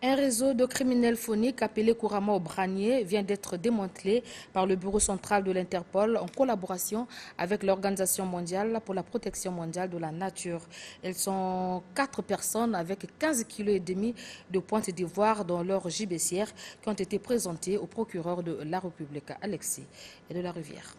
Un réseau de criminels phoniques appelé couramment au branier vient d'être démantelé par le bureau central de l'Interpol en collaboration avec l'Organisation mondiale pour la protection mondiale de la nature. Elles sont 4 personnes avec 15,5 kg de pointe d'ivoire dans leur gibecière qui ont été présentées au procureur de la République, Alexis et de la Rivière.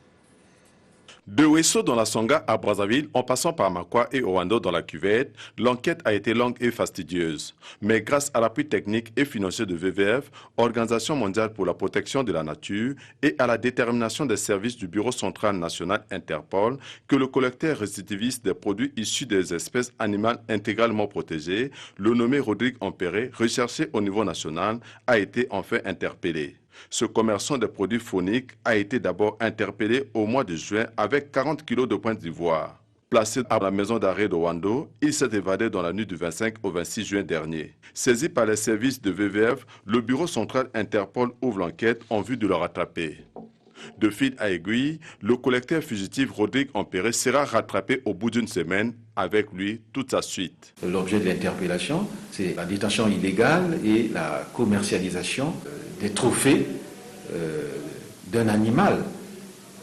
De Ouesso dans la Songa à Brazzaville, en passant par Makwa et Oando dans la cuvette, l'enquête a été longue et fastidieuse. Mais grâce à l'appui technique et financier de WWF, Organisation mondiale pour la protection de la nature, et à la détermination des services du Bureau central national Interpol, que le collecteur récidiviste des produits issus des espèces animales intégralement protégées, le nommé Rodrigue Ampéré, recherché au niveau national, a été enfin interpellé. Ce commerçant de produits phoniques a été d'abord interpellé au mois de juin avec 40 kg de pointe d'ivoire. Placé à la maison d'arrêt de Wando, il s'est évadé dans la nuit du 25 au 26 juin dernier. Saisi par les services de WWF, le bureau central Interpol ouvre l'enquête en vue de le rattraper. De fil à aiguille, le collecteur fugitif Rodrigue Ampéré sera rattrapé au bout d'une semaine, avec lui toute sa suite. L'objet de l'interpellation, c'est la détention illégale et la commercialisation des trophées d'un animal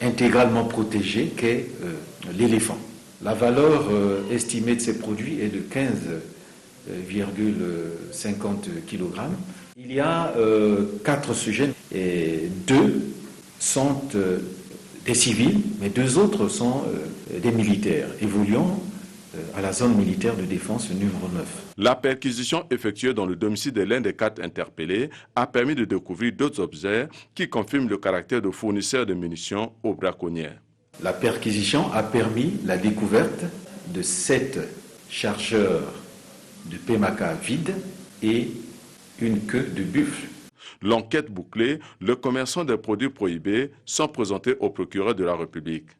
intégralement protégé qu'est l'éléphant. La valeur estimée de ces produits est de 15,50 kg. Il y a 4 sujets et 2 sont des civils, mais 2 autres sont des militaires évoluant à la zone militaire de défense numéro 9. La perquisition effectuée dans le domicile de l'un des 4 interpellés a permis de découvrir d'autres objets qui confirment le caractère de fournisseur de munitions aux braconniers. La perquisition a permis la découverte de 7 chargeurs de PMACA vides et une queue de buffle. L'enquête bouclée, le commerçant des produits prohibés sont présentés au procureur de la République.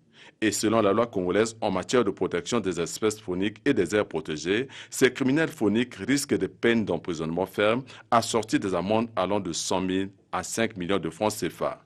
Et selon la loi congolaise en matière de protection des espèces phoniques et des aires protégées, ces criminels phoniques risquent des peines d'emprisonnement ferme assorties des amendes allant de 100 000 à 5 millions de francs CFA.